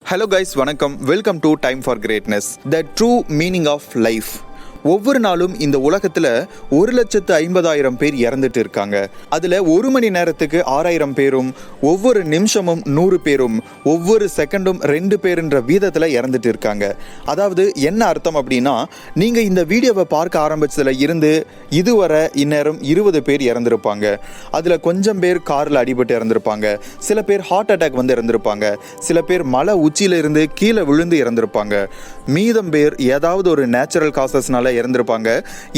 Hello guys, வணக்கம். Welcome to Time for Greatness. The true meaning of life. ஒவ்வொரு நாளும் இந்த உலகத்தில் 1,50,000 பேர் இறந்துட்டு இருக்காங்க. அதில் ஒரு மணி நேரத்துக்கு 6,000 பேரும், ஒவ்வொரு நிமிஷமும் 100 பேரும், ஒவ்வொரு செகண்டும் 2 பேருன்ற வீதத்தில் இறந்துட்டு இருக்காங்க. அதாவது என்ன அர்த்தம் அப்படின்னா, நீங்கள் இந்த வீடியோவை பார்க்க ஆரம்பிச்சதுல இருந்து இதுவரை இந்நேரம் 20 பேர் இறந்துருப்பாங்க. அதில் கொஞ்சம் பேர் காரில் அடிபட்டு இறந்துருப்பாங்க, சில பேர் ஹார்ட் அட்டாக் வந்து இறந்துருப்பாங்க, சில பேர் மலை உச்சியிலிருந்து கீழே விழுந்து இறந்துருப்பாங்க, மீதம் பேர் ஏதாவது ஒரு நேச்சுரல் காசஸ்னால இறந்திருப்பாங்க.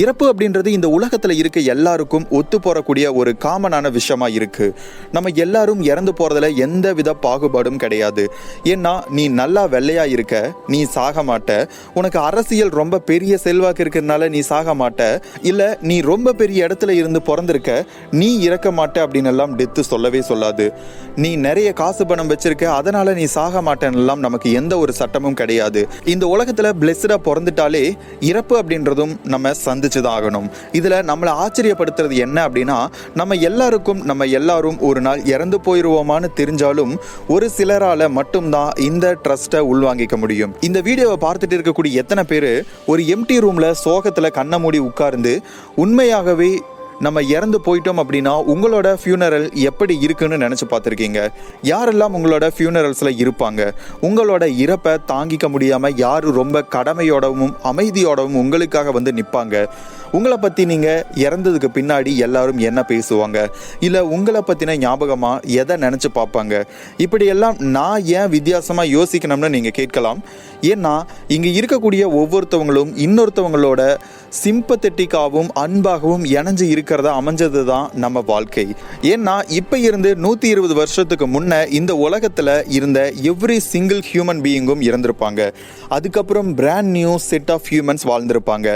இறப்பு அப்படின்றது இந்த உலகத்துல இருக்க எல்லாருக்கும் ஒத்து போறக்கூடிய ஒரு காமனான விஷயமா இருக்கு. நம்ம எல்லாரும் இறந்து போறதுல எந்த வித பாகுபாடும் கிடையாது. ஏன்னா நீ நல்லா வெள்ளையா இருக்க, நீ சாக மாட்ட. உனக்கு அரசியல் ரொம்ப பெரிய செல்வாக்கு இருக்கிறதுனால நீ சாக மாட்ட. இல்ல நீ ரொம்ப பெரிய இடத்துல இருந்து பிறந்திருக்க, நீ இறக்க மாட்ட அப்படின்னு எல்லாம் டெத்து சொல்லவே சொல்லாது. நீ நிறைய காசு பணம் வச்சிருக்க, அதனால நீ சாக மாட்டேன்னு எல்லாம் நமக்கு எந்த ஒரு சட்டமும் கிடையாது. இந்த உலகத்துல பிளெஸ்டா பிறந்துட்டாலே இறப்பு அப்படின்றதும் நம்ம சந்திச்சுதான் ஆகணும். இதுல நம்மளை ஆச்சரியப்படுத்துறது என்ன அப்படின்னா, நம்ம எல்லாரும் ஒரு நாள் இறந்து போயிருவோமான்னு தெரிஞ்சாலும் ஒரு சிலரால மட்டும்தான் இந்த ட்ரஸ்ட்டை உள்வாங்கிக்க முடியும். இந்த வீடியோவை பார்த்துட்டு இருக்கக்கூடிய எத்தனை பேர் ஒரு எம்டி ரூம்ல சோகத்துல கண்ணை மூடி உட்கார்ந்து உண்மையாகவே நம்ம இறந்து போயிட்டோம் அப்படின்னா உங்களோட ஃபியூனரல் எப்படி இருக்குன்னு நினச்சி பார்த்துருக்கீங்க? யாரெல்லாம் உங்களோட ஃபியூனரல்ஸில் இருப்பாங்க? உங்களோட இறப்பை தாங்கிக்க முடியாமல் யார் ரொம்ப கடமையோடவும் அமைதியோடவும் உங்களுக்காக வந்து நிற்பாங்க? உங்களை பற்றி நீங்கள் இறந்ததுக்கு பின்னாடி எல்லாரும் என்ன பேசுவாங்க? இல்லை உங்களை பற்றின ஞாபகமாக எதை நினச்சி பார்ப்பாங்க? இப்படியெல்லாம் நான் ஏன் வித்தியாசமாக யோசிக்கணும்னு நீங்கள் கேட்கலாம். ஏன்னா இங்கே இருக்கக்கூடிய ஒவ்வொருத்தவங்களும் இன்னொருத்தவங்களோட சிம்பத்தட்டிக்காகவும் அன்பாகவும் இணைஞ்சு இருக்கிறதா அமைஞ்சது தான் நம்ம வாழ்க்கை. ஏன்னா இப்போ இருந்து 120 வருஷத்துக்கு முன்ன இந்த உலகத்தில் இருந்த எவ்ரி சிங்கிள் ஹியூமன் பீயிங்கும் இறந்திருப்பாங்க. அதுக்கப்புறம் brand new set of humans வாழ்ந்திருப்பாங்க.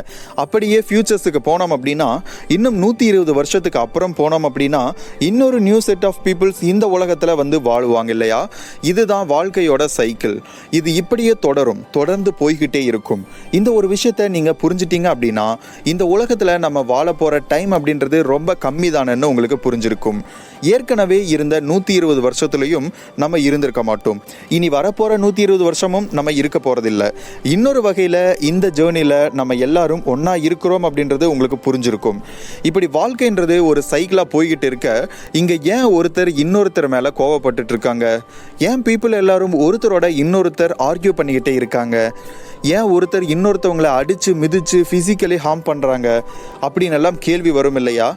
அப்படியே ஃபியூச்சர்ஸுக்கு போனோம் அப்படின்னா, இன்னும் 120 வருஷத்துக்கு அப்புறம் போனோம் அப்படின்னா இன்னொரு நியூ செட் ஆஃப் பீப்புள்ஸ் இந்த உலகத்தில் வந்து வாழுவாங்க இல்லையா? இதுதான் வாழ்க்கையோட சைக்கிள். இது இப்படியே தொடர்ந்து போய்கிட்டே இருக்கும். இந்த ஒரு விஷயத்தை நீங்கள் புரிஞ்சிட்டீங்க அப்படின்னா இந்த உலகத்தில் நம்ம வாழ போகிற டைம் அப்படின்றது ரொம்ப கம்மி தானேன்னு உங்களுக்கு புரிஞ்சிருக்கும். ஏற்கனவே இருந்த 120 வருஷத்துலையும் நம்ம இருந்திருக்க மாட்டோம். இனி வரப்போகிற 120 வருஷமும் நம்ம இருக்க போகிறதில்ல. இன்னொரு வகையில் இந்த ஜேர்னியில் நம்ம எல்லாரும் ஒன்றா இருக்கிறோம் அப்படின்றது உங்களுக்கு புரிஞ்சிருக்கும். இப்படி வாழ்க்கைன்றது ஒரு சைக்கிளாக போய்கிட்டு இருக்க, இங்கே ஏன் ஒருத்தர் இன்னொருத்தர் மேலே கோவப்பட்டுட்டு இருக்காங்க? ஏன் பீப்புள் எல்லாரும் ஒருத்தரோட இன்னொருத்தர் ஆர்கியூ பண்ணிக்கிட்டே இருக்காங்க? ஏன் ஒருத்தர் இன்னொருத்தவங்களை அடித்து மிதித்து ஃபிசிக்கலி ஹார்ம் பண்ணுறாங்க அப்படின்னு எல்லாம் கேள்வி வரும் இல்லையா?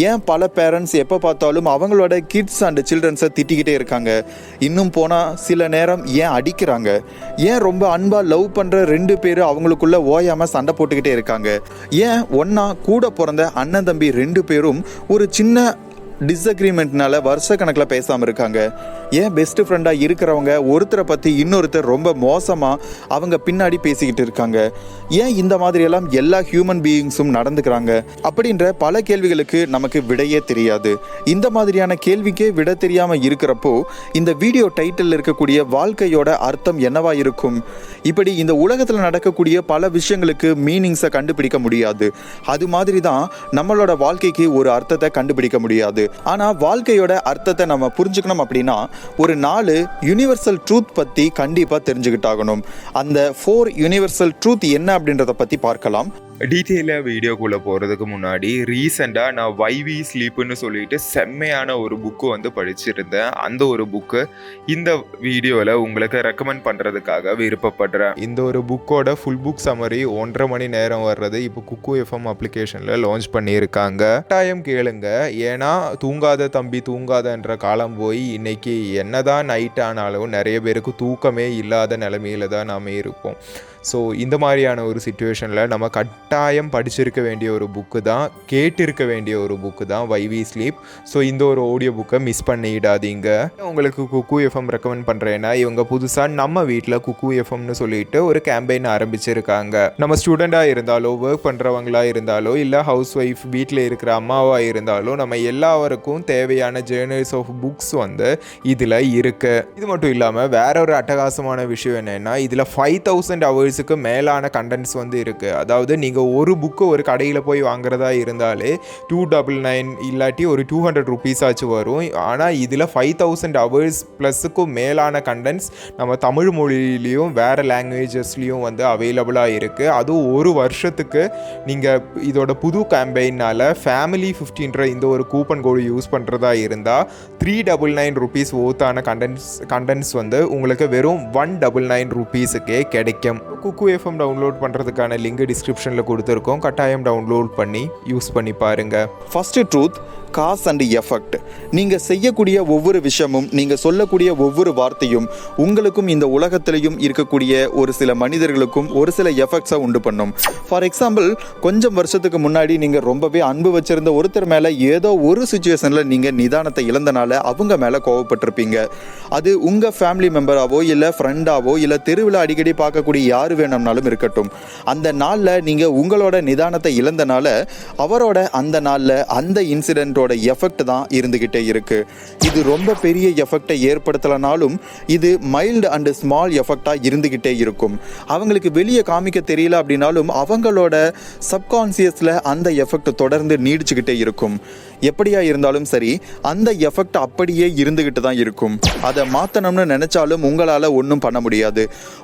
ஏன் பல பேரண்ட்ஸ் எப்போ பார்த்தாலும் அவங்களோட கிட்ஸ் அண்ட் சில்ட்ரன்ஸை திட்டிக்கிட்டே இருக்காங்க? இன்னும் போனால் சில நேரம் ஏன் அடிக்கிறாங்க? ஏன் ரொம்ப அன்பாக லவ் பண்ணுற 2 பேர் அவங்களுக்குள்ள ஓயாமல் சண்டை போட்டுக்கிட்டே இருக்காங்க? ஏன் ஒன்றா கூட பிறந்த அண்ணன் தம்பி 2 பேரும் ஒரு சின்ன டிஸ்அக்ரிமெண்ட்னால வருஷ கணக்கில் பேசாமல் இருக்காங்க? ஏன் பெஸ்ட் ஃப்ரெண்டாக இருக்கிறவங்க ஒருத்தரை பற்றி இன்னொருத்தர் ரொம்ப மோசமாக அவங்க பின்னாடி பேசிக்கிட்டு இருக்காங்க? ஏன் இந்த மாதிரியெல்லாம் எல்லா ஹியூமன் பீயிங்ஸும் நடந்துக்கிறாங்க? அப்படின்ற பல கேள்விகளுக்கு நமக்கு விடையே தெரியாது. இந்த மாதிரியான கேள்விக்கே விட தெரியாமல் இருக்கிறப்போ இந்த வீடியோ டைட்டில் இருக்கக்கூடிய வாழ்க்கையோட அர்த்தம் என்னவா இருக்கும்? இப்படி இந்த உலகத்தில் நடக்கக்கூடிய பல விஷயங்களுக்கு மீனிங்ஸை கண்டுபிடிக்க முடியாது. அது மாதிரி தான் நம்மளோட வாழ்க்கைக்கு ஒரு அர்த்தத்தை கண்டுபிடிக்க முடியாது. ஆனால் வாழ்க்கையோட அர்த்தத்தை நம்ம புரிஞ்சுக்கணும் அப்படின்னா ஒரு 4 யூனிவர்சல் ட்ரூத் பற்றி கண்டிப்பாக தெரிஞ்சுக்கிட்டாகணும். அந்த 4 யூனிவர்சல் ட்ரூத் என்ன அப்படின்றத பற்றி பார்க்கலாம். டீட்டெயிலாக வீடியோக்குள்ளே போகிறதுக்கு முன்னாடி ரீசெண்டாக நான் வைவி ஸ்லீப்புன்னு சொல்லிட்டு செம்மையான ஒரு புக்கு வந்து படிச்சிருந்தேன். அந்த ஒரு புக்கு இந்த வீடியோவில் உங்களுக்கு ரெக்கமெண்ட் பண்ணுறதுக்காக விருப்பப்படுறேன். இந்த ஒரு புக்கோட ஃபுல் புக் சம்மரி 1.5 மணி நேரம் வர்றது இப்போ குக்கு எஃப்எம் அப்ளிகேஷனில் லான்ச் பண்ணியிருக்காங்க. கட்டாயம் கேளுங்க. ஏன்னா தூங்காத தம்பி தூங்காதன்ற காலம் போய் இன்னைக்கு என்னதான் நைட் ஆனாலும் நிறைய பேருக்கு தூக்கமே இல்லாத நிலைமையில தான் நாம் இருப்போம். ஸோ இந்த மாதிரியான ஒரு சிச்சுவேஷனில் நம்ம கட்டாயம் படிச்சிருக்க வேண்டிய ஒரு புக்கு தான், கேட்டிருக்க வேண்டிய ஒரு புக்கு தான் வைவி ஸ்லீப். ஸோ இந்த ஒரு ஆடியோ புக்கை மிஸ் பண்ணிடாதீங்க. உங்களுக்கு குக்கு எஃப்எம் ரெக்கமெண்ட் பண்ணுறேன்னா, இவங்க புதுசாக நம்ம வீட்டில் குக்கு எஃப்எம்னு சொல்லிட்டு ஒரு கேம்பெயின் ஆரம்பிச்சிருக்காங்க. நம்ம ஸ்டூடெண்ட்டாக இருந்தாலோ, ஒர்க் பண்ணுறவங்களாக இருந்தாலோ, இல்லை ஹவுஸ் ஒய்ஃப் வீட்டில் இருக்கிற அம்மாவாக இருந்தாலோ, நம்ம எல்லாருக்கும் தேவையான ஜேர்னல்ஸ் ஆஃப் புக்ஸ் வந்து இதில் இருக்குது. இது மட்டும் இல்லாமல் வேற ஒரு அட்டகாசமான விஷயம் என்னென்னா, இதில் 5,000 hours மேலான கண்டென்ட்ஸ் வந்து இருக்குது. அதாவது நீங்கள் நீங்கள் ஒரு புக்கு ஒரு கடையில் போய் வாங்குறதா இருந்தாலே 299 இல்லாட்டி ஒரு 200 ருபீஸ் ஆச்சு வரும். ஆனால் இதில் 5000 ஹவர்ஸ் ப்ளஸுக்கும் மேலான கண்டென்ட்ஸ் நம்ம தமிழ் மொழியிலையும் வேறு லாங்குவேஜஸ்லேயும் வந்து அவைலபிளாக இருக்குது. அதுவும் ஒரு வருஷத்துக்கு நீங்கள் இதோட புது கேம்பெயினால் ஃபேமிலி 15 இந்த ஒரு கூப்பன் கோடு யூஸ் பண்ணுறதா இருந்தால் 399 ருபீஸ் ஓத்தான கண்டென்ட்ஸ் வந்து உங்களுக்கு வெறும் 199 ருபீஸுக்கே கிடைக்கும். குக்கு எஃப்எம் டவுன்லோட் பண்ணுறதுக்கான லிங்க் டிஸ்கிரிப்ஷனில் கொடுத்துருக்கோம். கட்டாயம் டவுன்லோட் பண்ணி யூஸ் பண்ணி பாருங்கள். First truth, cause and effect. நீங்கள் செய்யக்கூடிய ஒவ்வொரு விஷயமும், நீங்கள் சொல்லக்கூடிய ஒவ்வொரு வார்த்தையும் உங்களுக்கும் இந்த உலகத்திலையும் இருக்கக்கூடிய ஒரு சில மனிதர்களுக்கும் ஒரு சில எஃபெக்ட்ஸை உண்டு பண்ணும். ஃபார் எக்ஸாம்பிள், கொஞ்சம் வருஷத்துக்கு முன்னாடி நீங்கள் ரொம்பவே அன்பு வச்சிருந்த ஒருத்தர் மேலே ஏதோ ஒரு சுச்சுவேஷனில் நீங்கள் நிதானத்தை இழந்தனால அவங்க மேலே கோவப்பட்டிருப்பீங்க. அது உங்கள் ஃபேமிலி மெம்பராவோ இல்லை ஃப்ரெண்டாவோ இல்லை தெருவில் அடிக்கடி பார்க்கக்கூடிய யார் வேணும்னாலும் இருக்கட்டும். அந்த நாளில் நீங்கள் உங்களோட நிதானத்தை இழந்தனால அவரோட அந்த நாளில் அந்த இன்சிடென்ட்டோட எஃபெக்ட் தான் இருந்துகிட்டே இருக்கு. இது ரொம்ப பெரிய எஃபெக்டை ஏற்படுத்தலனாலும் இது மைல்டு அண்ட் ஸ்மால் எஃபெக்டா இருந்துகிட்டே இருக்கும். அவங்களுக்கு வெளியே காமிக்க தெரியல அப்படின்னாலும் அவங்களோட சப்கான்சியஸ்ல அந்த எஃபெக்ட் தொடர்ந்து நீடிச்சுக்கிட்டே இருக்கும். எப்படியா இருந்தாலும் சரி, அந்த எஃபெக்ட் அப்படியே இருந்துகிட்டு தான் இருக்கும். அதை மாற்றணும்னு நினைச்சாலும் உங்களால் ஒன்றும் பண்ண முடியாது.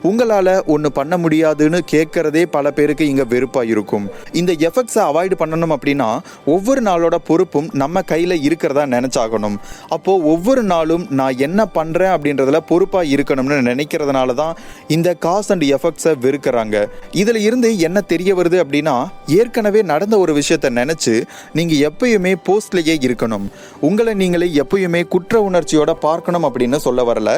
உங்களால் ஒன்று பண்ண முடியாதுன்னு கேட்கறதே பல பேருக்கு இங்கே வெறுப்பாக இருக்கும். இந்த எஃபெக்ட்ஸை அவாய்டு பண்ணணும் அப்படின்னா ஒவ்வொரு நாளோட பொறுப்பும் நம்ம கையில் இருக்கிறதா நினைச்சாகணும். அப்போது ஒவ்வொரு நாளும் நான் என்ன பண்ணுறேன் அப்படின்றதுல பொறுப்பாக இருக்கணும்னு நினைக்கிறதுனால தான் இந்த காஸ் அண்ட் எஃபெக்ட்ஸை வெறுக்கிறாங்க. இதில் இருந்து என்ன தெரிய வருது அப்படின்னா, ஏற்கனவே நடந்த ஒரு விஷயத்தை நினச்சி நீங்கள் எப்பயுமே போஸ்ட்லேயே இருக்கணும். உங்களை நீங்களே எப்பயுமே குற்ற உணர்ச்சியோட பார்க்கணும் அப்படின்னு சொல்ல வரல.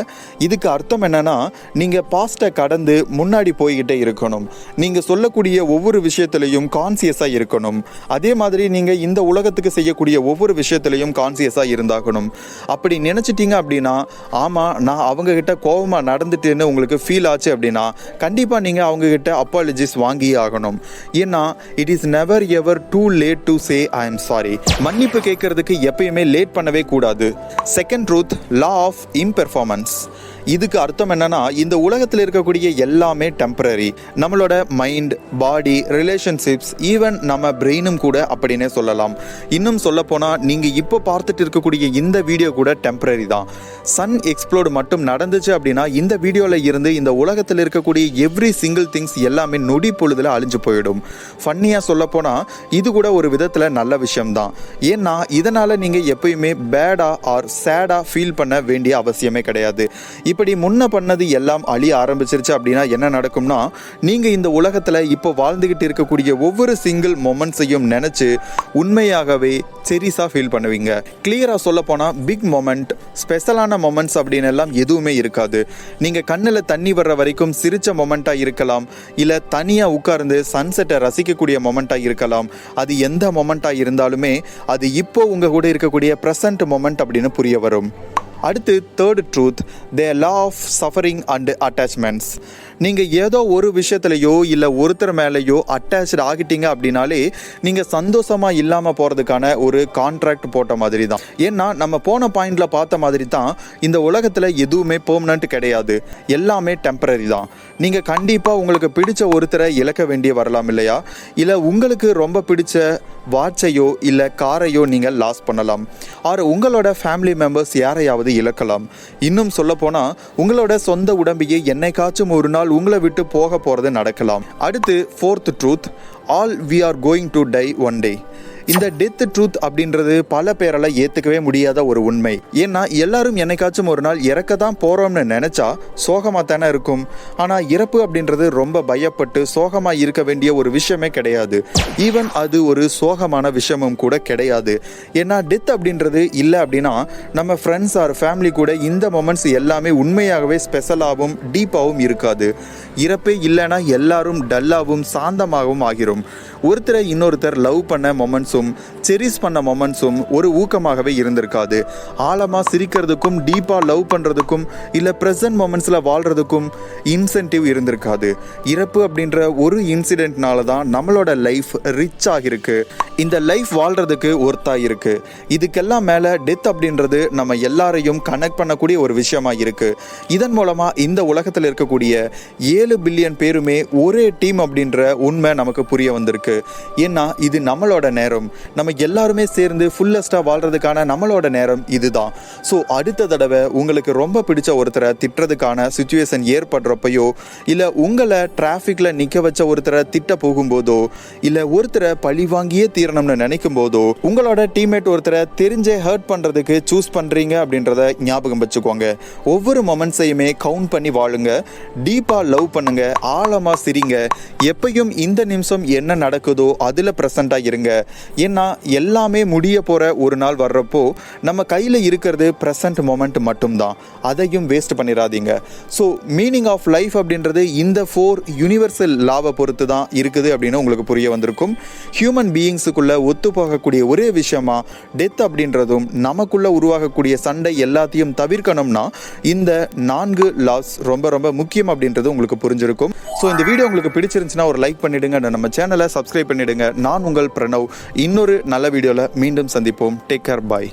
இதுக்கு அர்த்தம் என்னன்னா, நீங்கள் பாஸ்ட்டை கடந்து முன்னாடி போய்கிட்டே இருக்கணும். நீங்கள் சொல்லக்கூடிய ஒவ்வொரு விஷயத்திலையும் கான்சியஸாக இருக்கணும். அதே மாதிரி நீங்கள் இந்த உலகத்துக்கு செய்யக்கூடிய ஒவ்வொரு விஷயத்திலையும் கான்சியஸாக இருந்தாகணும். அப்படி நினச்சிட்டிங்க அப்படின்னா, ஆமாம் நான் அவங்கக்கிட்ட கோபமாக நடந்துட்டேன்னு உங்களுக்கு ஃபீல் ஆச்சு அப்படின்னா கண்டிப்பாக நீங்கள் அவங்கக்கிட்ட அப்பாலஜிஸ் வாங்கியே ஆகணும். ஏன்னா it is never ever too late to say I am sorry. மன்னிப்பு கேட்கறதுக்கு எப்பயுமே லேட் பண்ணவே கூடாது. Second truth, law of impermanence. இதுக்கு அர்த்தம் என்னன்னா, இந்த உலகத்தில் இருக்கக்கூடிய எல்லாமே டெம்பரரி. நம்மளோட மைண்ட், பாடி, ரிலேஷன்ஷிப்ஸ், ஈவன் நம்ம பிரெயினும் கூட அப்படின்னே சொல்லலாம். இன்னும் சொல்ல போனால் நீங்கள் இப்போ பார்த்துட்டு இருக்கக்கூடிய இந்த வீடியோ கூட டெம்பரரி தான். சன் எக்ஸ்ப்ளோடு மட்டும் நடந்துச்சு அப்படின்னா இந்த வீடியோவில் இருந்து இந்த உலகத்தில் இருக்கக்கூடிய எவ்ரி சிங்கிள் திங்ஸ் எல்லாமே நொடி பொழுதில் அழிஞ்சு போயிடும். ஃபன்னியாக சொல்ல போனால் இது கூட ஒரு விதத்தில் நல்ல விஷயம்தான். ஏன்னா இதனால் நீங்கள் எப்பயுமே பேடாக ஆர் சேடாக ஃபீல் பண்ண வேண்டிய அவசியமே கிடையாது. இப்படி முன்ன பண்ணது எல்லாம் அழிய ஆரம்பிச்சிருச்சு அப்படின்னா என்ன நடக்கும்னா, நீங்கள் இந்த உலகத்தில் இப்போ வாழ்ந்துகிட்டு இருக்கக்கூடிய ஒவ்வொரு சிங்கிள் மொமெண்ட்ஸையும் நினச்சி உண்மையாகவே செரிஸாக ஃபீல் பண்ணுவீங்க. கிளியராக சொல்ல போனால் பிக் மொமெண்ட், ஸ்பெஷலான மொமெண்ட்ஸ் அப்படின்னு எல்லாம் எதுவுமே இருக்காது. நீங்கள் கண்ணில் தண்ணி வர்ற வரைக்கும் சிரிச்ச மொமெண்ட்டாக இருக்கலாம், இல்லை தனியாக உட்கார்ந்து சன்செட்டை ரசிக்கக்கூடிய மொமெண்ட்டாக இருக்கலாம். அது எந்த மொமெண்ட்டாக இருந்தாலுமே அது இப்போ உங்கள் கூட இருக்கக்கூடிய ப்ரெசன்ட் மொமெண்ட் அப்படின்னு புரிய வரும். அடுத்து third truth, the law of suffering and attachments. நீங்கள் ஏதோ ஒரு விஷயத்துலையோ இல்லை ஒருத்தர் மேலேயோ அட்டாச்சு ஆகிட்டீங்க அப்படின்னாலே நீங்கள் சந்தோஷமாக இல்லாமல் போகிறதுக்கான ஒரு கான்ட்ராக்ட் போட்ட மாதிரி தான். ஏன்னா நம்ம போன பாயிண்டில் பார்த்த மாதிரி தான் இந்த உலகத்தில் எதுவுமே பெர்மனன்ட் கிடையாது, எல்லாமே டெம்பரரி தான். நீங்கள் கண்டிப்பாக உங்களுக்கு பிடிச்ச ஒருத்தரை இழக்க வேண்டிய வரலாம் இல்லையா? இல்லை உங்களுக்கு ரொம்ப பிடிச்ச வாட்சையோ இல்லை காரையோ நீங்கள் லாஸ் பண்ணலாம். ஆர் உங்களோட ஃபேமிலி மெம்பர்ஸ் யாரையாவது இழக்கலாம். இன்னும் சொல்ல போனால் உங்களோட சொந்த உடம்பையே என்னைக்காச்சும் ஒரு நாள் உங்களை விட்டு போக போகிறது நடக்கலாம். அடுத்து fourth truth, all we are going to die one day. இந்த டெத் ட்ரூத் அப்படின்றது பல பேரால் ஏற்றுக்கவே முடியாத ஒரு உண்மை. ஏன்னா எல்லாரும் என்னைக்காச்சும் ஒரு நாள் இறக்க தான் போகிறோம்னு நினச்சா சோகமாக தானே இருக்கும். ஆனால் இறப்பு அப்படின்றது ரொம்ப பயப்பட்டு சோகமாக இருக்க வேண்டிய ஒரு விஷயமே கிடையாது. ஈவன் அது ஒரு சோகமான விஷயமும் கூட கிடையாது. ஏன்னா டெத் அப்படின்றது இல்லை அப்படின்னா நம்ம ஃப்ரெண்ட்ஸ் ஆர் ஃபேமிலி கூட இந்த மொமெண்ட்ஸ் எல்லாமே உண்மையாகவே ஸ்பெஷலாகவும் டீப்பாகவும் இருக்காது. இறப்பே இல்லைன்னா எல்லாரும் டல்லாகவும் சாந்தமாகவும் ஆகிரும். ஒருத்தரை இன்னொருத்தர் லவ் பண்ண மொமெண்ட்ஸும் செரிஸ் பண்ண மொமெண்ட்ஸும் ஒரு ஊக்கமாகவே இருந்திருக்காது. ஆழமாக சிரிக்கிறதுக்கும் டீப்பாக லவ் பண்ணுறதுக்கும் இல்லை ப்ரெசன்ட் மொமெண்ட்ஸில் வாழ்கிறதுக்கும் இன்சென்டிவ் இருந்திருக்காது. இறப்பு அப்படின்ற ஒரு இன்சிடென்ட்னால தான் நம்மளோட லைஃப் ரிச் ஆகிருக்கு. இந்த லைஃப் வாழ்கிறதுக்கு ஒர்த்தா இருக்கு. இதுக்கெல்லாம் மேலே டெத் அப்படின்றது நம்ம எல்லாரையும் கனெக்ட் பண்ணக்கூடிய ஒரு விஷயமா இருக்கு. இதன் மூலமாக இந்த உலகத்தில் இருக்கக்கூடிய 7 பில்லியன் பேருமே ஒரே டீம் அப்படின்ற உண்மை நமக்கு புரிய வந்திருக்கு. ஏன்னா இது நம்மளோட நேரம், நம்ம எல்லாருமே சேர்ந்து ஃபுல்லஸ்டாக வாழ்கிறதுக்கான நம்மளோட நேரம் இதுதான். ஸோ அடுத்த தடவை உங்களுக்கு ரொம்ப பிடிச்ச ஒருத்தரை திட்டுறதுக்கான சுச்சுவேஷன் ஏற்படுறப்பையோ இல்லை உங்களை டிராஃபிக்கில் நிற்க வச்ச ஒருத்தரை திட்ட போகும்போதோ இல்லை ஒருத்தரை பழி வாங்கியே தீரணும்னு நினைக்கும் போதோ உங்களோட டீம்மேட் ஒருத்தரை தெரிஞ்சே ஹர்ட் பண்ணுறதுக்கு சூஸ் பண்ணுறீங்க அப்படின்றத ஞாபகம் வச்சுக்கோங்க. ஒவ்வொரு மொமெண்ட்ஸையுமே கவுண்ட் பண்ணி வாழுங்க, டீப்பாக லவ் பண்ணுங்க, ஆழமாக சிரிங்க. எப்பயும் இந்த நிமிஷம் என்ன நடக்குதோ அதில் ப்ரெசண்ட்டாக இருங்க. ஏன்னா எல்லாமே முடிய போகிற ஒரு நாள் வர்றப்போ நம்ம கையில் இருக்கிறது ப்ரெசன்ட் மொமெண்ட் மட்டும்தான். அதையும் வேஸ்ட் பண்ணிடாதீங்க. ஸோ மீனிங் ஆஃப் லைஃப் அப்படின்றது இந்த 4 யூனிவர்சல் லாவை பொறுத்து தான் இருக்குது அப்படின்னு உங்களுக்கு புரிய வந்திருக்கும். ஹியூமன் பீயிங்ஸுக்குள்ள ஒத்து போகக்கூடிய ஒரே விஷயமா டெத் அப்படின்றதும் நமக்குள்ள உருவாகக்கூடிய சண்டை எல்லாத்தையும் தவிர்க்கணும்னா இந்த 4 லாஸ் ரொம்ப ரொம்ப முக்கியம் அப்படின்றது உங்களுக்கு புரிஞ்சிருக்கும். ஸோ இந்த வீடியோ உங்களுக்கு பிடிச்சிருந்துச்சுன்னா ஒரு லைக் பண்ணிடுங்க, நம்ம சேனலை சப்ஸ்கிரைப் பண்ணிடுங்க. நான் உங்கள் பிரணவ். இன்னொரு நல்ல வீடியோவில் மீண்டும் சந்திப்போம். டேக் கேர், பாய்.